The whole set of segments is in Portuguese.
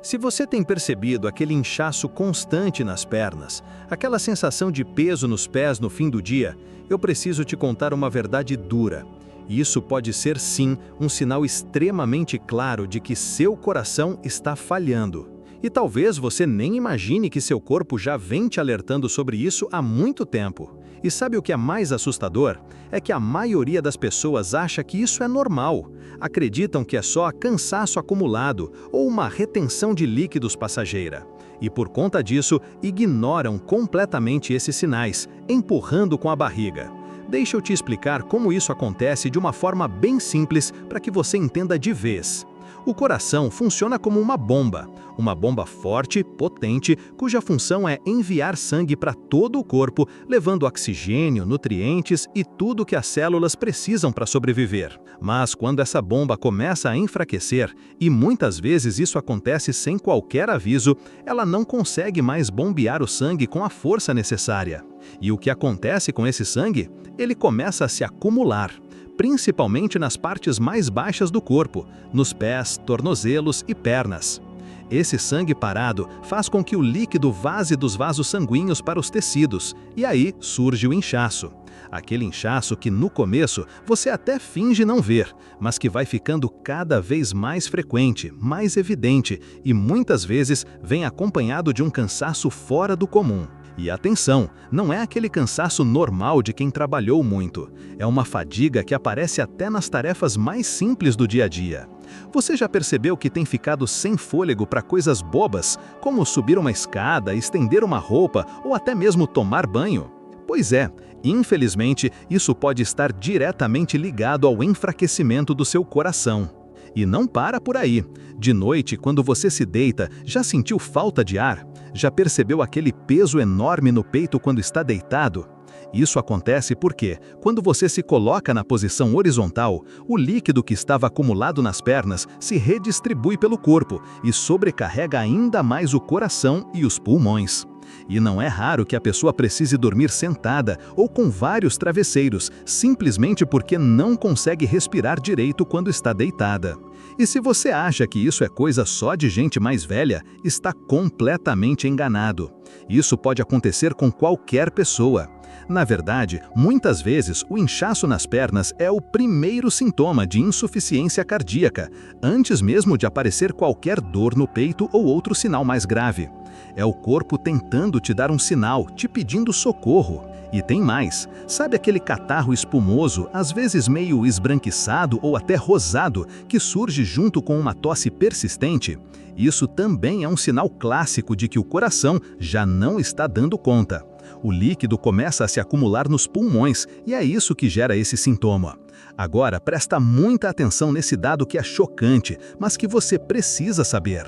Se você tem percebido aquele inchaço constante nas pernas, aquela sensação de peso nos pés no fim do dia, eu preciso te contar uma verdade dura. Isso pode ser, sim, um sinal extremamente claro de que seu coração está falhando. E talvez você nem imagine que seu corpo já vem te alertando sobre isso há muito tempo. E sabe o que é mais assustador? É que a maioria das pessoas acha que isso é normal. Acreditam que é só cansaço acumulado ou uma retenção de líquidos passageira. E por conta disso, ignoram completamente esses sinais, empurrando com a barriga. Deixa eu te explicar como isso acontece de uma forma bem simples para que você entenda de vez. O coração funciona como uma bomba forte, potente, cuja função é enviar sangue para todo o corpo, levando oxigênio, nutrientes e tudo que as células precisam para sobreviver. Mas quando essa bomba começa a enfraquecer, e muitas vezes isso acontece sem qualquer aviso, ela não consegue mais bombear o sangue com a força necessária. E o que acontece com esse sangue? Ele começa a se acumular, principalmente nas partes mais baixas do corpo, nos pés, tornozelos e pernas. Esse sangue parado faz com que o líquido vaze dos vasos sanguíneos para os tecidos, e aí surge o inchaço. Aquele inchaço que no começo você até finge não ver, mas que vai ficando cada vez mais frequente, mais evidente e muitas vezes vem acompanhado de um cansaço fora do comum. E atenção, não é aquele cansaço normal de quem trabalhou muito. É uma fadiga que aparece até nas tarefas mais simples do dia a dia. Você já percebeu que tem ficado sem fôlego para coisas bobas, como subir uma escada, estender uma roupa ou até mesmo tomar banho? Pois é, infelizmente, isso pode estar diretamente ligado ao enfraquecimento do seu coração. E não para por aí. De noite, quando você se deita, já sentiu falta de ar? Já percebeu aquele peso enorme no peito quando está deitado? Isso acontece porque, quando você se coloca na posição horizontal, o líquido que estava acumulado nas pernas se redistribui pelo corpo e sobrecarrega ainda mais o coração e os pulmões. E não é raro que a pessoa precise dormir sentada ou com vários travesseiros, simplesmente porque não consegue respirar direito quando está deitada. E se você acha que isso é coisa só de gente mais velha, está completamente enganado. Isso pode acontecer com qualquer pessoa. Na verdade, muitas vezes o inchaço nas pernas é o primeiro sintoma de insuficiência cardíaca, antes mesmo de aparecer qualquer dor no peito ou outro sinal mais grave. É o corpo tentando te dar um sinal, te pedindo socorro. E tem mais. Sabe aquele catarro espumoso, às vezes meio esbranquiçado ou até rosado, que surge junto com uma tosse persistente? Isso também é um sinal clássico de que o coração já não está dando conta. O líquido começa a se acumular nos pulmões e é isso que gera esse sintoma. Agora, presta muita atenção nesse dado que é chocante, mas que você precisa saber.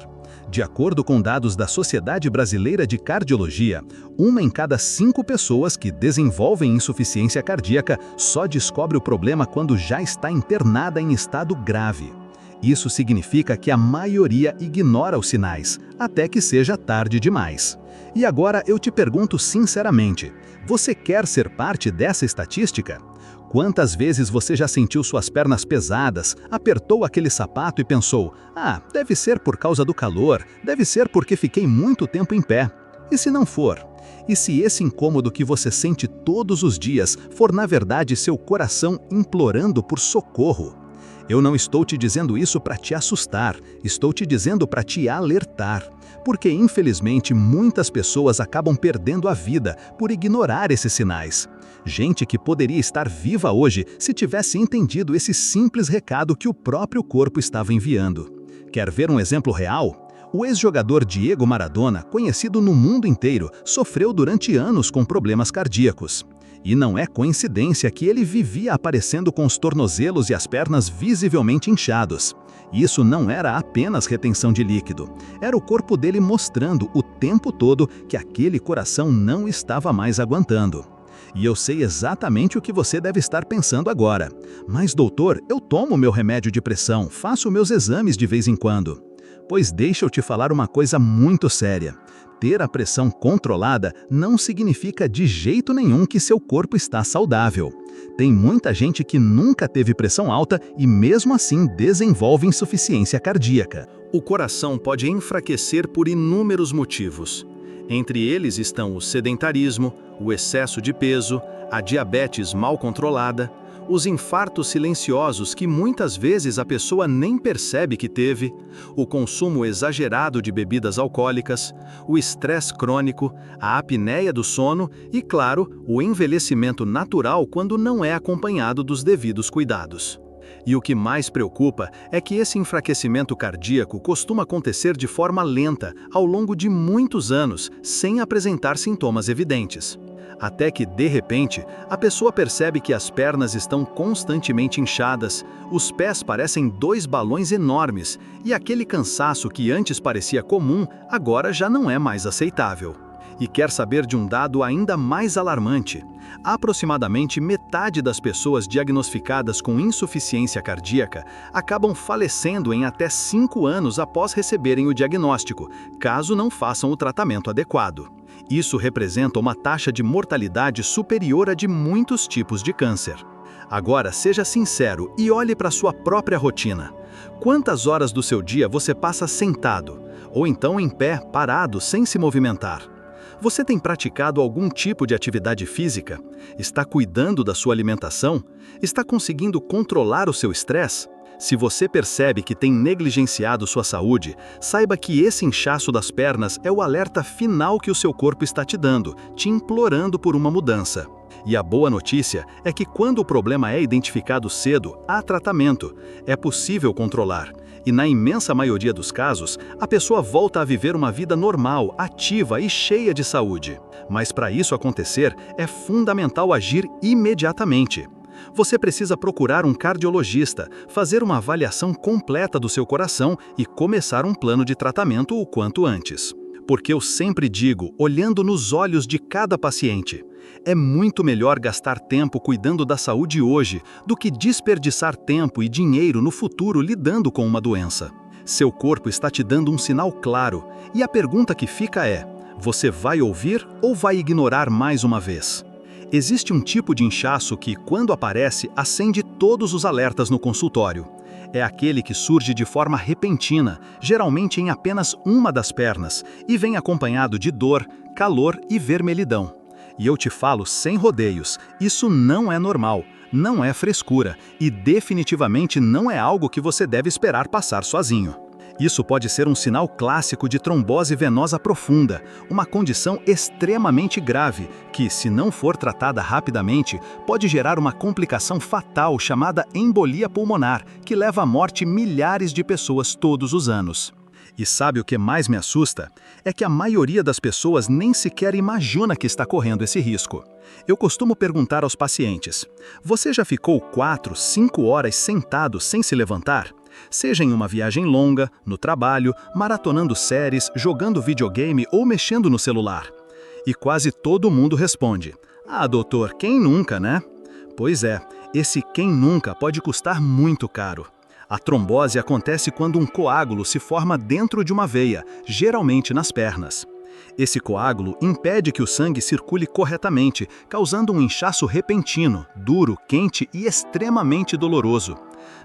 De acordo com dados da Sociedade Brasileira de Cardiologia, 1 em cada 5 pessoas que desenvolvem insuficiência cardíaca só descobre o problema quando já está internada em estado grave. Isso significa que a maioria ignora os sinais, até que seja tarde demais. E agora eu te pergunto sinceramente, você quer ser parte dessa estatística? Quantas vezes você já sentiu suas pernas pesadas, apertou aquele sapato e pensou, deve ser por causa do calor, deve ser porque fiquei muito tempo em pé. E se não for? E se esse incômodo que você sente todos os dias for na verdade seu coração implorando por socorro? Eu não estou te dizendo isso para te assustar, estou te dizendo para te alertar. Porque infelizmente muitas pessoas acabam perdendo a vida por ignorar esses sinais. Gente que poderia estar viva hoje se tivesse entendido esse simples recado que o próprio corpo estava enviando. Quer ver um exemplo real? O ex-jogador Diego Maradona, conhecido no mundo inteiro, sofreu durante anos com problemas cardíacos. E não é coincidência que ele vivia aparecendo com os tornozelos e as pernas visivelmente inchados. Isso não era apenas retenção de líquido. Era o corpo dele mostrando o tempo todo que aquele coração não estava mais aguentando. E eu sei exatamente o que você deve estar pensando agora. Mas doutor, eu tomo meu remédio de pressão, faço meus exames de vez em quando. Pois deixa eu te falar uma coisa muito séria. Ter a pressão controlada não significa de jeito nenhum que seu corpo está saudável. Tem muita gente que nunca teve pressão alta e mesmo assim desenvolve insuficiência cardíaca. O coração pode enfraquecer por inúmeros motivos. Entre eles estão o sedentarismo, o excesso de peso, a diabetes mal controlada, os infartos silenciosos que muitas vezes a pessoa nem percebe que teve, o consumo exagerado de bebidas alcoólicas, o estresse crônico, a apneia do sono e, claro, o envelhecimento natural quando não é acompanhado dos devidos cuidados. E o que mais preocupa é que esse enfraquecimento cardíaco costuma acontecer de forma lenta, ao longo de muitos anos, sem apresentar sintomas evidentes. Até que, de repente, a pessoa percebe que as pernas estão constantemente inchadas, os pés parecem dois balões enormes e aquele cansaço que antes parecia comum, agora já não é mais aceitável. E quer saber de um dado ainda mais alarmante? Aproximadamente metade das pessoas diagnosticadas com insuficiência cardíaca acabam falecendo em até 5 anos após receberem o diagnóstico, caso não façam o tratamento adequado. Isso representa uma taxa de mortalidade superior à de muitos tipos de câncer. Agora, seja sincero e olhe para sua própria rotina. Quantas horas do seu dia você passa sentado? Ou então em pé, parado, sem se movimentar? Você tem praticado algum tipo de atividade física? Está cuidando da sua alimentação? Está conseguindo controlar o seu estresse? Se você percebe que tem negligenciado sua saúde, saiba que esse inchaço das pernas é o alerta final que o seu corpo está te dando, te implorando por uma mudança. E a boa notícia é que quando o problema é identificado cedo, há tratamento. É possível controlar. E na imensa maioria dos casos, a pessoa volta a viver uma vida normal, ativa e cheia de saúde. Mas para isso acontecer, é fundamental agir imediatamente. Você precisa procurar um cardiologista, fazer uma avaliação completa do seu coração e começar um plano de tratamento o quanto antes. Porque eu sempre digo, olhando nos olhos de cada paciente, é muito melhor gastar tempo cuidando da saúde hoje do que desperdiçar tempo e dinheiro no futuro lidando com uma doença. Seu corpo está te dando um sinal claro, e a pergunta que fica é: você vai ouvir ou vai ignorar mais uma vez? Existe um tipo de inchaço que, quando aparece, acende todos os alertas no consultório. É aquele que surge de forma repentina, geralmente em apenas uma das pernas, e vem acompanhado de dor, calor e vermelhidão. E eu te falo sem rodeios, isso não é normal, não é frescura e definitivamente não é algo que você deve esperar passar sozinho. Isso pode ser um sinal clássico de trombose venosa profunda, uma condição extremamente grave que, se não for tratada rapidamente, pode gerar uma complicação fatal chamada embolia pulmonar, que leva à morte milhares de pessoas todos os anos. E sabe o que mais me assusta? É que a maioria das pessoas nem sequer imagina que está correndo esse risco. Eu costumo perguntar aos pacientes: você já ficou 4, 5 horas sentado sem se levantar? Seja em uma viagem longa, no trabalho, maratonando séries, jogando videogame ou mexendo no celular. E quase todo mundo responde: ah, doutor, quem nunca, né? Pois é, esse quem nunca pode custar muito caro. A trombose acontece quando um coágulo se forma dentro de uma veia, geralmente nas pernas. Esse coágulo impede que o sangue circule corretamente, causando um inchaço repentino, duro, quente e extremamente doloroso.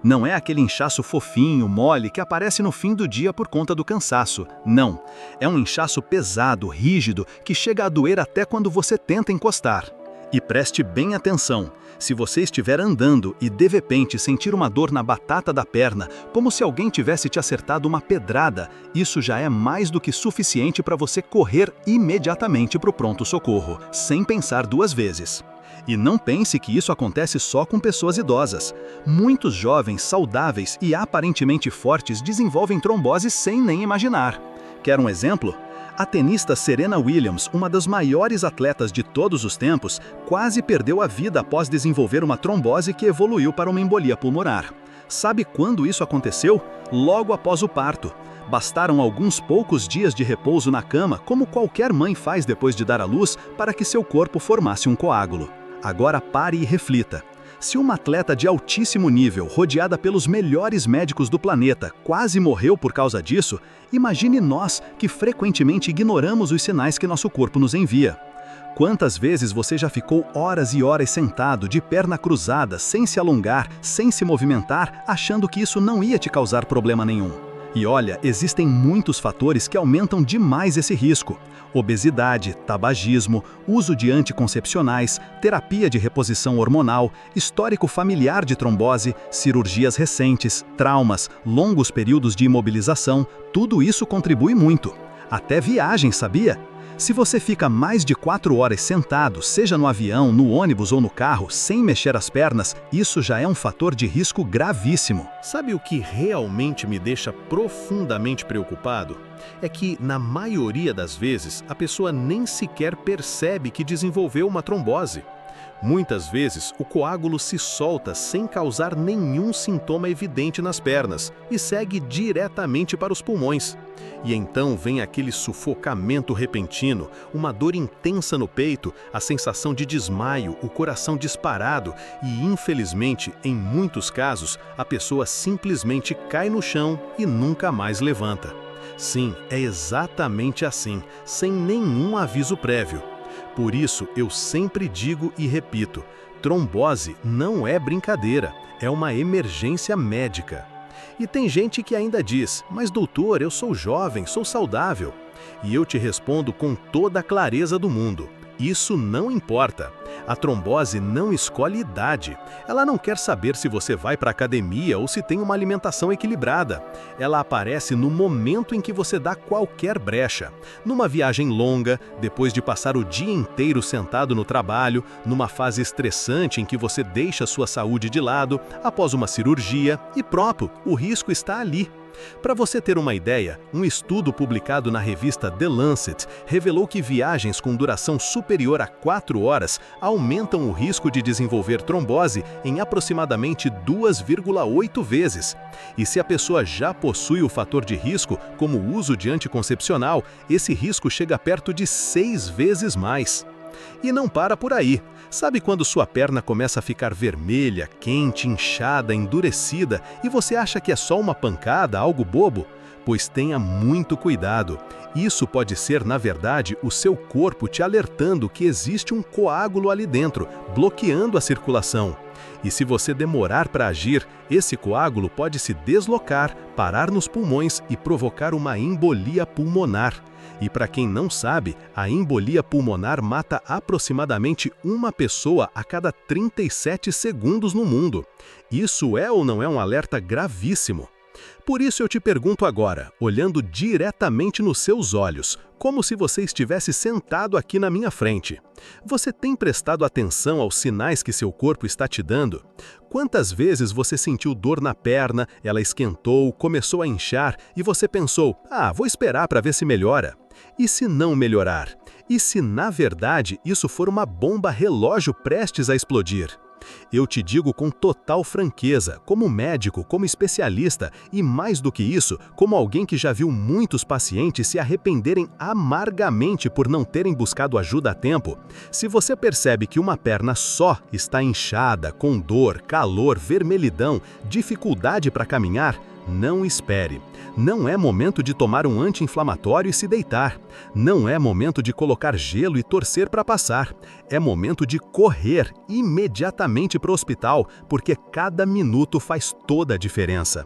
Não é aquele inchaço fofinho, mole, que aparece no fim do dia por conta do cansaço. Não. É um inchaço pesado, rígido, que chega a doer até quando você tenta encostar. E preste bem atenção. Se você estiver andando e de repente sentir uma dor na batata da perna, como se alguém tivesse te acertado uma pedrada, isso já é mais do que suficiente para você correr imediatamente para o pronto-socorro, sem pensar 2 vezes. E não pense que isso acontece só com pessoas idosas. Muitos jovens, saudáveis e aparentemente fortes desenvolvem trombose sem nem imaginar. Quer um exemplo? A tenista Serena Williams, uma das maiores atletas de todos os tempos, quase perdeu a vida após desenvolver uma trombose que evoluiu para uma embolia pulmonar. Sabe quando isso aconteceu? Logo após o parto. Bastaram alguns poucos dias de repouso na cama, como qualquer mãe faz depois de dar à luz, para que seu corpo formasse um coágulo. Agora pare e reflita. Se uma atleta de altíssimo nível, rodeada pelos melhores médicos do planeta, quase morreu por causa disso, imagine nós que frequentemente ignoramos os sinais que nosso corpo nos envia. Quantas vezes você já ficou horas e horas sentado, de perna cruzada, sem se alongar, sem se movimentar, achando que isso não ia te causar problema nenhum? E olha, existem muitos fatores que aumentam demais esse risco. Obesidade, tabagismo, uso de anticoncepcionais, terapia de reposição hormonal, histórico familiar de trombose, cirurgias recentes, traumas, longos períodos de imobilização, tudo isso contribui muito. Até viagem, sabia? Se você fica mais de 4 horas sentado, seja no avião, no ônibus ou no carro, sem mexer as pernas, isso já é um fator de risco gravíssimo. Sabe o que realmente me deixa profundamente preocupado? É que, na maioria das vezes, a pessoa nem sequer percebe que desenvolveu uma trombose. Muitas vezes, o coágulo se solta sem causar nenhum sintoma evidente nas pernas e segue diretamente para os pulmões. E então vem aquele sufocamento repentino, uma dor intensa no peito, a sensação de desmaio, o coração disparado e, infelizmente, em muitos casos, a pessoa simplesmente cai no chão e nunca mais levanta. Sim, é exatamente assim, sem nenhum aviso prévio. Por isso, eu sempre digo e repito, trombose não é brincadeira, é uma emergência médica. E tem gente que ainda diz, mas doutor, eu sou jovem, sou saudável. E eu te respondo com toda a clareza do mundo. Isso não importa. A trombose não escolhe idade. Ela não quer saber se você vai para a academia ou se tem uma alimentação equilibrada. Ela aparece no momento em que você dá qualquer brecha. Numa viagem longa, depois de passar o dia inteiro sentado no trabalho, numa fase estressante em que você deixa sua saúde de lado, após uma cirurgia, e pronto, o risco está ali. Para você ter uma ideia, um estudo publicado na revista The Lancet revelou que viagens com duração superior a 4 horas aumentam o risco de desenvolver trombose em aproximadamente 2,8 vezes. E se a pessoa já possui o fator de risco, como o uso de anticoncepcional, esse risco chega perto de 6 vezes mais. E não para por aí. Sabe quando sua perna começa a ficar vermelha, quente, inchada, endurecida e você acha que é só uma pancada, algo bobo? Pois tenha muito cuidado. Isso pode ser, na verdade, o seu corpo te alertando que existe um coágulo ali dentro, bloqueando a circulação. E se você demorar para agir, esse coágulo pode se deslocar, parar nos pulmões e provocar uma embolia pulmonar. E para quem não sabe, a embolia pulmonar mata aproximadamente uma pessoa a cada 37 segundos no mundo. Isso é ou não é um alerta gravíssimo? Por isso eu te pergunto agora, olhando diretamente nos seus olhos, como se você estivesse sentado aqui na minha frente. Você tem prestado atenção aos sinais que seu corpo está te dando? Quantas vezes você sentiu dor na perna, ela esquentou, começou a inchar e você pensou, vou esperar para ver se melhora? E se não melhorar? E se, na verdade, isso for uma bomba relógio prestes a explodir? Eu te digo com total franqueza, como médico, como especialista e, mais do que isso, como alguém que já viu muitos pacientes se arrependerem amargamente por não terem buscado ajuda a tempo. Se você percebe que uma perna só está inchada, com dor, calor, vermelhidão, dificuldade para caminhar, não espere. Não é momento de tomar um anti-inflamatório e se deitar. Não é momento de colocar gelo e torcer para passar. É momento de correr imediatamente para o hospital, porque cada minuto faz toda a diferença.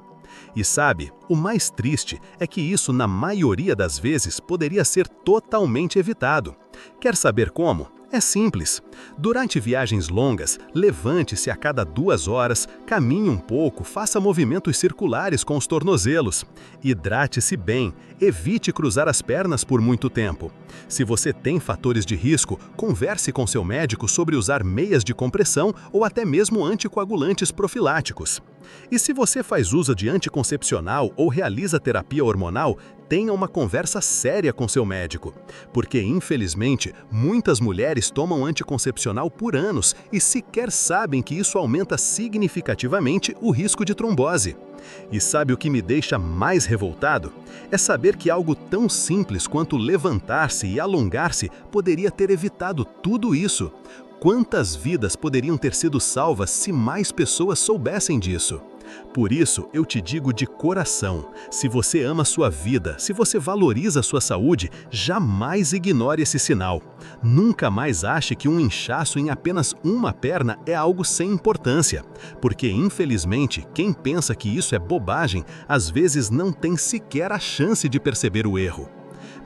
E sabe, o mais triste é que isso, na maioria das vezes, poderia ser totalmente evitado. Quer saber como? É simples. Durante viagens longas, levante-se a cada 2 horas, caminhe um pouco, faça movimentos circulares com os tornozelos. Hidrate-se bem, evite cruzar as pernas por muito tempo. Se você tem fatores de risco, converse com seu médico sobre usar meias de compressão ou até mesmo anticoagulantes profiláticos. E se você faz uso de anticoncepcional ou realiza terapia hormonal, tenha uma conversa séria com seu médico. Porque, infelizmente, muitas mulheres tomam anticoncepcional por anos e sequer sabem que isso aumenta significativamente o risco de trombose. E sabe o que me deixa mais revoltado? É saber que algo tão simples quanto levantar-se e alongar-se poderia ter evitado tudo isso. Quantas vidas poderiam ter sido salvas se mais pessoas soubessem disso? Por isso, eu te digo de coração, se você ama sua vida, se você valoriza sua saúde, jamais ignore esse sinal. Nunca mais ache que um inchaço em apenas uma perna é algo sem importância, porque infelizmente, quem pensa que isso é bobagem, às vezes não tem sequer a chance de perceber o erro.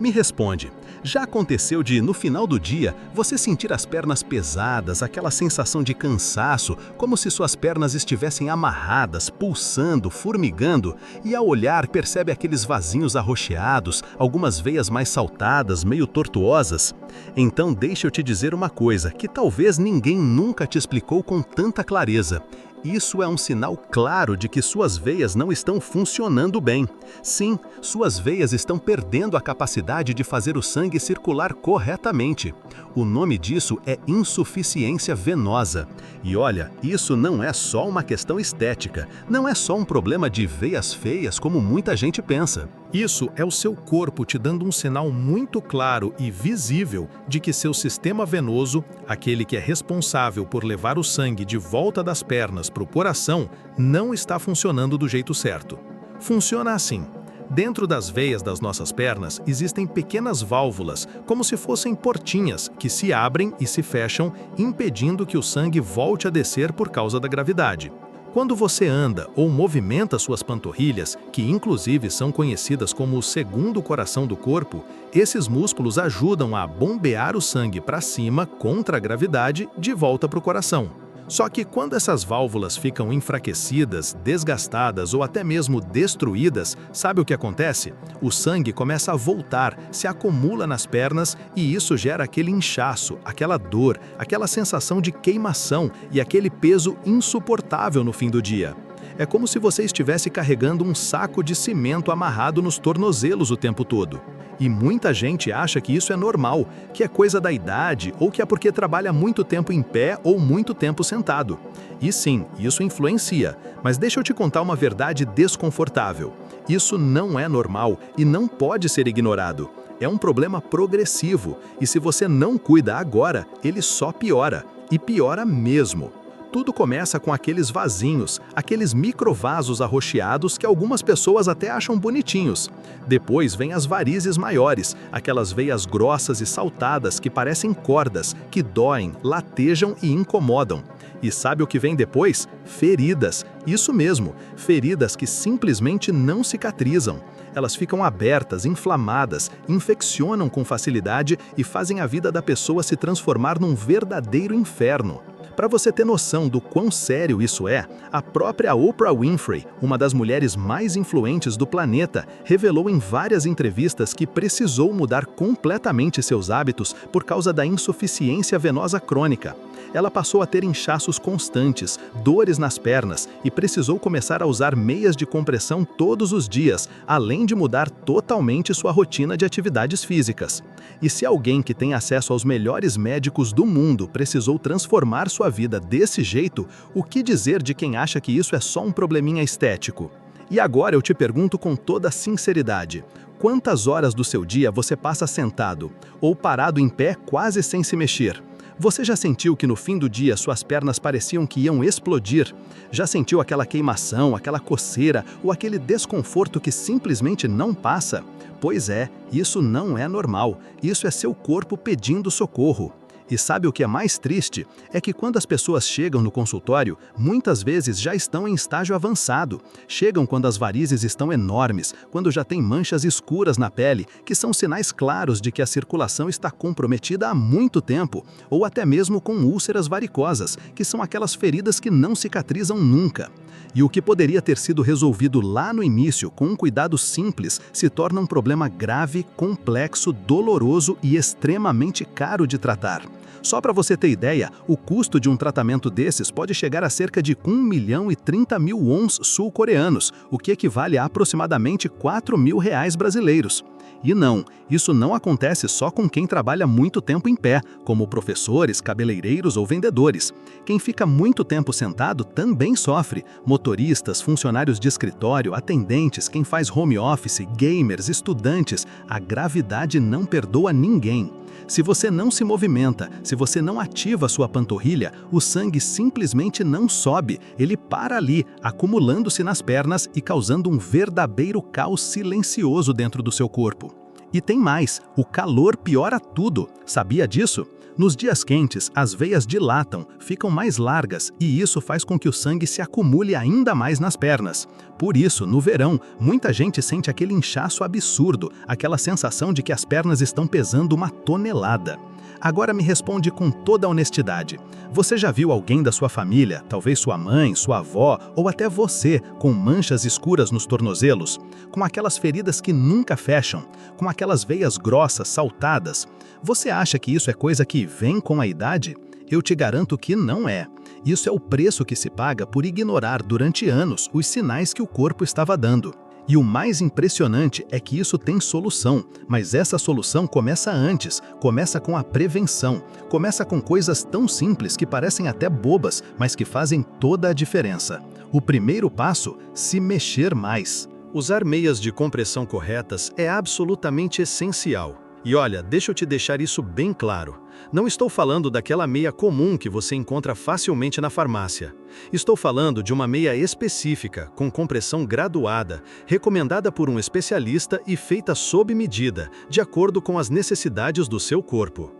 Me responde, já aconteceu de, no final do dia, você sentir as pernas pesadas, aquela sensação de cansaço, como se suas pernas estivessem amarradas, pulsando, formigando, e ao olhar percebe aqueles vasinhos arroxeados, algumas veias mais saltadas, meio tortuosas? Então deixa eu te dizer uma coisa, que talvez ninguém nunca te explicou com tanta clareza. Isso é um sinal claro de que suas veias não estão funcionando bem. Sim, suas veias estão perdendo a capacidade de fazer o sangue circular corretamente. O nome disso é insuficiência venosa. E olha, isso não é só uma questão estética, não é só um problema de veias feias como muita gente pensa. Isso é o seu corpo te dando um sinal muito claro e visível de que seu sistema venoso, aquele que é responsável por levar o sangue de volta das pernas para o coração, não está funcionando do jeito certo. Funciona assim. Dentro das veias das nossas pernas existem pequenas válvulas, como se fossem portinhas, que se abrem e se fecham, impedindo que o sangue volte a descer por causa da gravidade. Quando você anda ou movimenta suas panturrilhas, que inclusive são conhecidas como o segundo coração do corpo, esses músculos ajudam a bombear o sangue para cima contra a gravidade de volta para o coração. Só que quando essas válvulas ficam enfraquecidas, desgastadas ou até mesmo destruídas, sabe o que acontece? O sangue começa a voltar, se acumula nas pernas e isso gera aquele inchaço, aquela dor, aquela sensação de queimação e aquele peso insuportável no fim do dia. É como se você estivesse carregando um saco de cimento amarrado nos tornozelos o tempo todo. E muita gente acha que isso é normal, que é coisa da idade ou que é porque trabalha muito tempo em pé ou muito tempo sentado. E sim, isso influencia, mas deixa eu te contar uma verdade desconfortável. Isso não é normal e não pode ser ignorado. É um problema progressivo e se você não cuida agora, ele só piora, e piora mesmo. Tudo começa com aqueles vasinhos, aqueles microvasos arroxeados que algumas pessoas até acham bonitinhos. Depois vem as varizes maiores, aquelas veias grossas e saltadas que parecem cordas, que doem, latejam e incomodam. E sabe o que vem depois? Feridas. Isso mesmo, feridas que simplesmente não cicatrizam. Elas ficam abertas, inflamadas, infeccionam com facilidade e fazem a vida da pessoa se transformar num verdadeiro inferno. Para você ter noção do quão sério isso é, a própria Oprah Winfrey, uma das mulheres mais influentes do planeta, revelou em várias entrevistas que precisou mudar completamente seus hábitos por causa da insuficiência venosa crônica. Ela passou a ter inchaços constantes, dores nas pernas e precisou começar a usar meias de compressão todos os dias, além de mudar totalmente sua rotina de atividades físicas. E se alguém que tem acesso aos melhores médicos do mundo precisou transformar sua vida desse jeito, o que dizer de quem acha que isso é só um probleminha estético? E agora eu te pergunto com toda sinceridade, quantas horas do seu dia você passa sentado ou parado em pé quase sem se mexer? Você já sentiu que no fim do dia suas pernas pareciam que iam explodir? Já sentiu aquela queimação, aquela coceira ou aquele desconforto que simplesmente não passa? Pois é, isso não é normal, isso é seu corpo pedindo socorro. E sabe o que é mais triste? É que quando as pessoas chegam no consultório, muitas vezes já estão em estágio avançado. Chegam quando as varizes estão enormes, quando já tem manchas escuras na pele, que são sinais claros de que a circulação está comprometida há muito tempo, ou até mesmo com úlceras varicosas, que são aquelas feridas que não cicatrizam nunca. E o que poderia ter sido resolvido lá no início com um cuidado simples se torna um problema grave, complexo, doloroso e extremamente caro de tratar. Só para você ter ideia, o custo de um tratamento desses pode chegar a cerca de 1.030.000 wons sul-coreanos, o que equivale a aproximadamente R$ 4.000 brasileiros. E não, isso não acontece só com quem trabalha muito tempo em pé, como professores, cabeleireiros ou vendedores. Quem fica muito tempo sentado também sofre. Motoristas, funcionários de escritório, atendentes, quem faz home office, gamers, estudantes, a gravidade não perdoa ninguém. Se você não se movimenta, se você não ativa a sua panturrilha, o sangue simplesmente não sobe, ele para ali, acumulando-se nas pernas e causando um verdadeiro caos silencioso dentro do seu corpo. E tem mais, o calor piora tudo. Sabia disso? Nos dias quentes, as veias dilatam, ficam mais largas e isso faz com que o sangue se acumule ainda mais nas pernas. Por isso, no verão, muita gente sente aquele inchaço absurdo, aquela sensação de que as pernas estão pesando uma tonelada. Agora me responde com toda a honestidade. Você já viu alguém da sua família, talvez sua mãe, sua avó ou até você, com manchas escuras nos tornozelos? Com aquelas feridas que nunca fecham? Com aquelas veias grossas, saltadas? Você acha que isso é coisa que vem com a idade? Eu te garanto que não é. Isso é o preço que se paga por ignorar durante anos os sinais que o corpo estava dando. E o mais impressionante é que isso tem solução, mas essa solução começa antes, começa com a prevenção, começa com coisas tão simples que parecem até bobas, mas que fazem toda a diferença. O primeiro passo, se mexer mais. Usar meias de compressão corretas é absolutamente essencial. E olha, deixa eu te deixar isso bem claro. Não estou falando daquela meia comum que você encontra facilmente na farmácia. Estou falando de uma meia específica, com compressão graduada, recomendada por um especialista e feita sob medida, de acordo com as necessidades do seu corpo.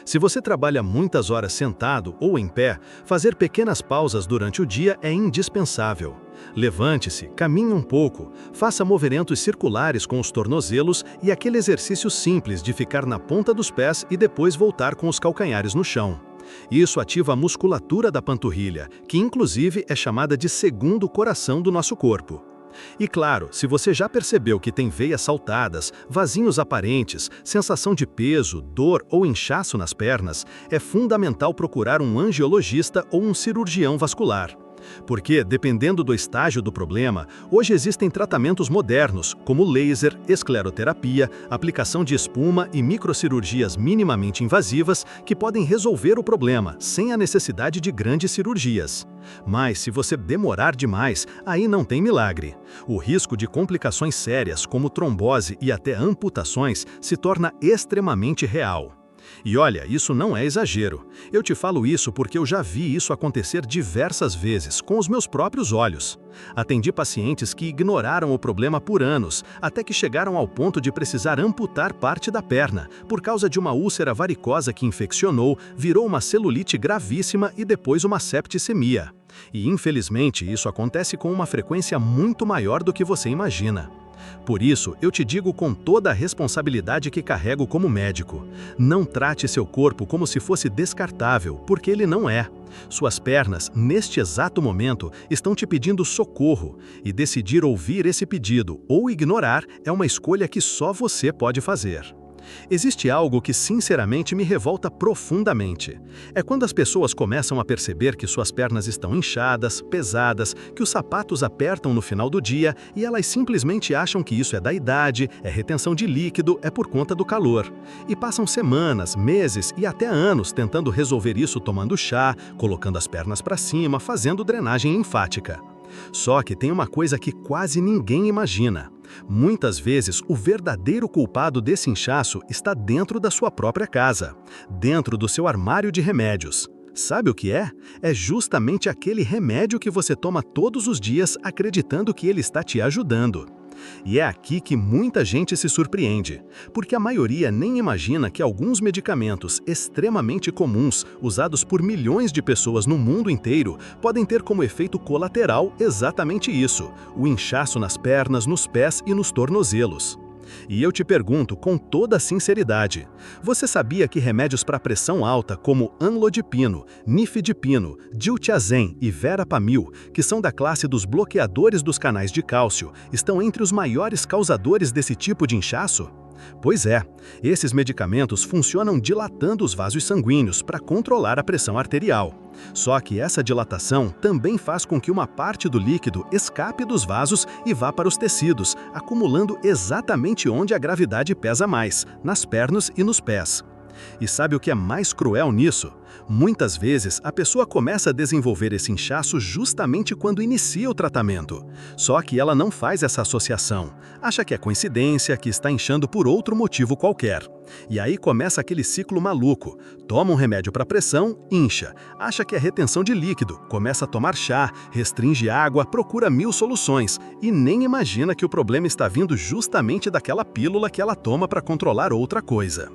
Se você trabalha muitas horas sentado ou em pé, fazer pequenas pausas durante o dia é indispensável. Levante-se, caminhe um pouco, faça movimentos circulares com os tornozelos e aquele exercício simples de ficar na ponta dos pés e depois voltar com os calcanhares no chão. Isso ativa a musculatura da panturrilha, que inclusive é chamada de segundo coração do nosso corpo. E claro, se você já percebeu que tem veias saltadas, vasinhos aparentes, sensação de peso, dor ou inchaço nas pernas, é fundamental procurar um angiologista ou um cirurgião vascular. Porque, dependendo do estágio do problema, hoje existem tratamentos modernos, como laser, escleroterapia, aplicação de espuma e microcirurgias minimamente invasivas, que podem resolver o problema, sem a necessidade de grandes cirurgias. Mas, se você demorar demais, aí não tem milagre. O risco de complicações sérias, como trombose e até amputações, se torna extremamente real. E olha, isso não é exagero. Eu te falo isso porque eu já vi isso acontecer diversas vezes, com os meus próprios olhos. Atendi pacientes que ignoraram o problema por anos, até que chegaram ao ponto de precisar amputar parte da perna, por causa de uma úlcera varicosa que infeccionou, virou uma celulite gravíssima e depois uma septicemia. E infelizmente isso acontece com uma frequência muito maior do que você imagina. Por isso, eu te digo com toda a responsabilidade que carrego como médico. Não trate seu corpo como se fosse descartável, porque ele não é. Suas pernas, neste exato momento, estão te pedindo socorro, e decidir ouvir esse pedido ou ignorar é uma escolha que só você pode fazer. Existe algo que sinceramente me revolta profundamente. É quando as pessoas começam a perceber que suas pernas estão inchadas, pesadas, que os sapatos apertam no final do dia e elas simplesmente acham que isso é da idade, é retenção de líquido, é por conta do calor. E passam semanas, meses e até anos tentando resolver isso tomando chá, colocando as pernas para cima, fazendo drenagem linfática. Só que tem uma coisa que quase ninguém imagina. Muitas vezes, o verdadeiro culpado desse inchaço está dentro da sua própria casa, dentro do seu armário de remédios. Sabe o que é? É justamente aquele remédio que você toma todos os dias acreditando que ele está te ajudando. E é aqui que muita gente se surpreende, porque a maioria nem imagina que alguns medicamentos extremamente comuns, usados por milhões de pessoas no mundo inteiro, podem ter como efeito colateral exatamente isso, o inchaço nas pernas, nos pés e nos tornozelos. E eu te pergunto com toda sinceridade, você sabia que remédios para pressão alta como amlodipino, nifedipino, diltiazem e verapamil, que são da classe dos bloqueadores dos canais de cálcio, estão entre os maiores causadores desse tipo de inchaço? Pois é, esses medicamentos funcionam dilatando os vasos sanguíneos para controlar a pressão arterial. Só que essa dilatação também faz com que uma parte do líquido escape dos vasos e vá para os tecidos, acumulando exatamente onde a gravidade pesa mais, nas pernas e nos pés. E sabe o que é mais cruel nisso? Muitas vezes, a pessoa começa a desenvolver esse inchaço justamente quando inicia o tratamento. Só que ela não faz essa associação. Acha que é coincidência, que está inchando por outro motivo qualquer. E aí começa aquele ciclo maluco. Toma um remédio para pressão, incha. Acha que é retenção de líquido, começa a tomar chá, restringe água, procura 1000 soluções. E nem imagina que o problema está vindo justamente daquela pílula que ela toma para controlar outra coisa.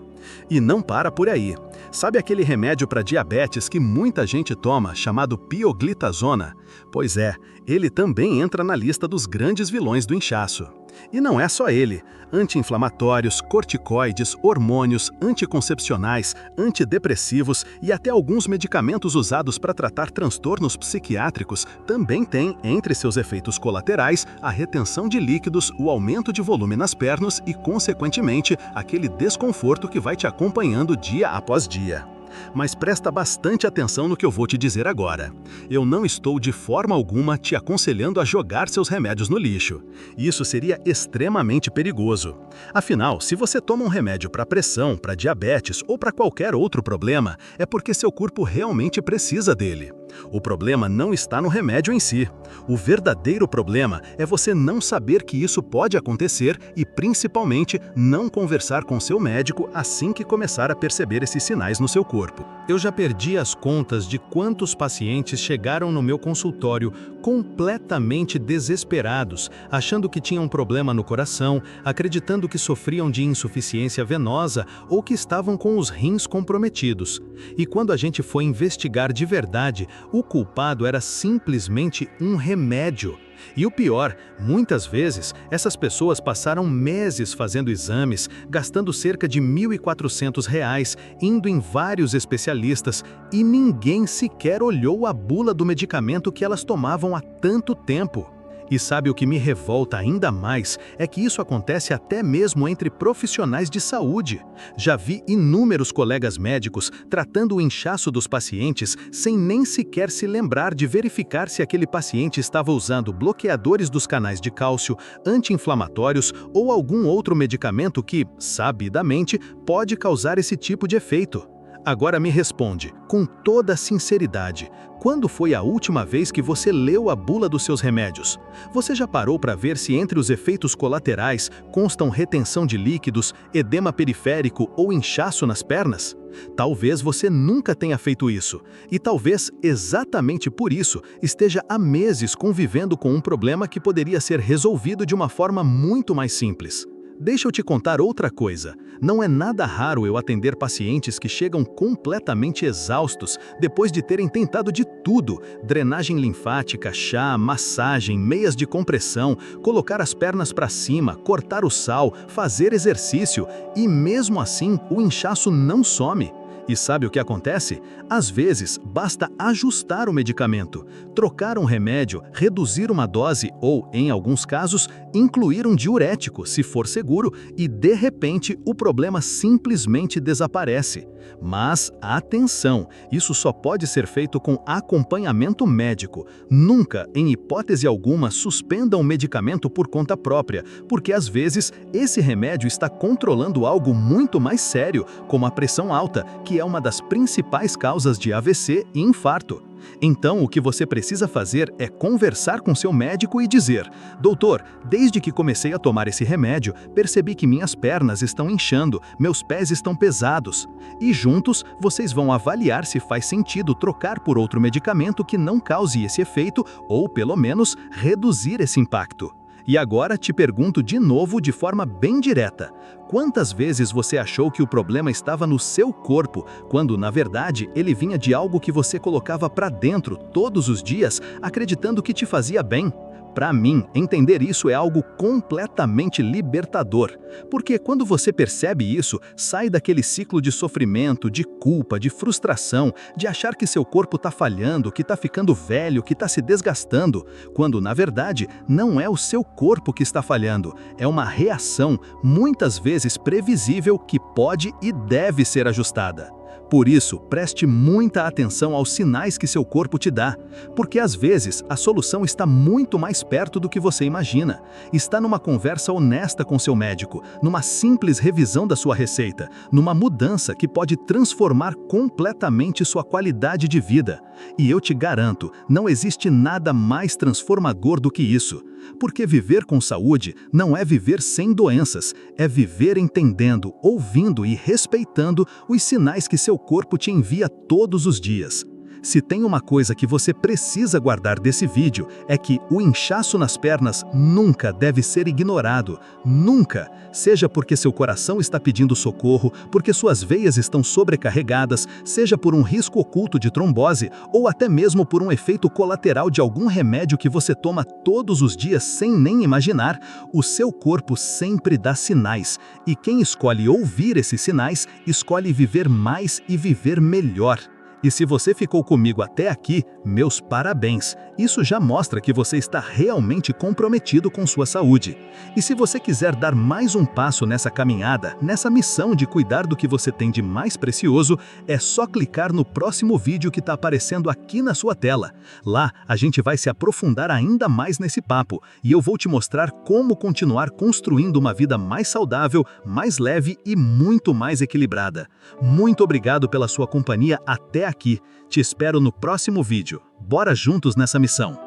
E não para por aí. Sabe aquele remédio para diabetes que muita gente toma, chamado pioglitazona? Pois é, ele também entra na lista dos grandes vilões do inchaço. E não é só ele. Anti-inflamatórios, corticoides, hormônios, anticoncepcionais, antidepressivos e até alguns medicamentos usados para tratar transtornos psiquiátricos também têm, entre seus efeitos colaterais, a retenção de líquidos, o aumento de volume nas pernas e, consequentemente, aquele desconforto que vai te acompanhando dia após dia. Mas presta bastante atenção no que eu vou te dizer agora. Eu não estou de forma alguma te aconselhando a jogar seus remédios no lixo. Isso seria extremamente perigoso. Afinal, se você toma um remédio para pressão, para diabetes ou para qualquer outro problema, é porque seu corpo realmente precisa dele. O problema não está no remédio em si. O verdadeiro problema é você não saber que isso pode acontecer e, principalmente, não conversar com seu médico assim que começar a perceber esses sinais no seu corpo. Eu já perdi as contas de quantos pacientes chegaram no meu consultório completamente desesperados, achando que tinham um problema no coração, acreditando que sofriam de insuficiência venosa ou que estavam com os rins comprometidos. E quando a gente foi investigar de verdade, o culpado era simplesmente um remédio. E o pior, muitas vezes, essas pessoas passaram meses fazendo exames, gastando cerca de R$ 1.400, indo em vários especialistas, e ninguém sequer olhou a bula do medicamento que elas tomavam há tanto tempo. E sabe o que me revolta ainda mais? É que isso acontece até mesmo entre profissionais de saúde. Já vi inúmeros colegas médicos tratando o inchaço dos pacientes sem nem sequer se lembrar de verificar se aquele paciente estava usando bloqueadores dos canais de cálcio, anti-inflamatórios ou algum outro medicamento que, sabidamente, pode causar esse tipo de efeito. Agora me responde, com toda sinceridade, quando foi a última vez que você leu a bula dos seus remédios? Você já parou para ver se entre os efeitos colaterais constam retenção de líquidos, edema periférico ou inchaço nas pernas? Talvez você nunca tenha feito isso, e talvez exatamente por isso esteja há meses convivendo com um problema que poderia ser resolvido de uma forma muito mais simples. Deixa eu te contar outra coisa. Não é nada raro eu atender pacientes que chegam completamente exaustos depois de terem tentado de tudo: drenagem linfática, chá, massagem, meias de compressão, colocar as pernas para cima, cortar o sal, fazer exercício, e mesmo assim o inchaço não some. E sabe o que acontece? Às vezes, basta ajustar o medicamento, trocar um remédio, reduzir uma dose ou, em alguns casos, incluir um diurético, se for seguro, e de repente o problema simplesmente desaparece. Mas, atenção, isso só pode ser feito com acompanhamento médico. Nunca, em hipótese alguma, suspenda um medicamento por conta própria, porque às vezes esse remédio está controlando algo muito mais sério, como a pressão alta, que é uma das principais causas de AVC e infarto. Então, o que você precisa fazer é conversar com seu médico e dizer: doutor, desde que comecei a tomar esse remédio, percebi que minhas pernas estão inchando, meus pés estão pesados. E juntos, vocês vão avaliar se faz sentido trocar por outro medicamento que não cause esse efeito ou, pelo menos, reduzir esse impacto. E agora te pergunto de novo de forma bem direta: quantas vezes você achou que o problema estava no seu corpo, quando, na verdade, ele vinha de algo que você colocava para dentro todos os dias, acreditando que te fazia bem? Para mim, entender isso é algo completamente libertador, porque quando você percebe isso, sai daquele ciclo de sofrimento, de culpa, de frustração, de achar que seu corpo está falhando, que está ficando velho, que está se desgastando, quando, na verdade, não é o seu corpo que está falhando, é uma reação, muitas vezes previsível, que pode e deve ser ajustada. Por isso, preste muita atenção aos sinais que seu corpo te dá, porque às vezes a solução está muito mais perto do que você imagina. Está numa conversa honesta com seu médico, numa simples revisão da sua receita, numa mudança que pode transformar completamente sua qualidade de vida. E eu te garanto, não existe nada mais transformador do que isso. Porque viver com saúde não é viver sem doenças, é viver entendendo, ouvindo e respeitando os sinais que seu corpo te envia todos os dias. Se tem uma coisa que você precisa guardar desse vídeo, é que o inchaço nas pernas nunca deve ser ignorado. Nunca! Seja porque seu coração está pedindo socorro, porque suas veias estão sobrecarregadas, seja por um risco oculto de trombose, ou até mesmo por um efeito colateral de algum remédio que você toma todos os dias sem nem imaginar, o seu corpo sempre dá sinais. E quem escolhe ouvir esses sinais, escolhe viver mais e viver melhor. E se você ficou comigo até aqui, meus parabéns! Isso já mostra que você está realmente comprometido com sua saúde. E se você quiser dar mais um passo nessa caminhada, nessa missão de cuidar do que você tem de mais precioso, é só clicar no próximo vídeo que está aparecendo aqui na sua tela. Lá, a gente vai se aprofundar ainda mais nesse papo, e eu vou te mostrar como continuar construindo uma vida mais saudável, mais leve e muito mais equilibrada. Muito obrigado pela sua companhia até aqui. Te espero no próximo vídeo. Bora juntos nessa missão!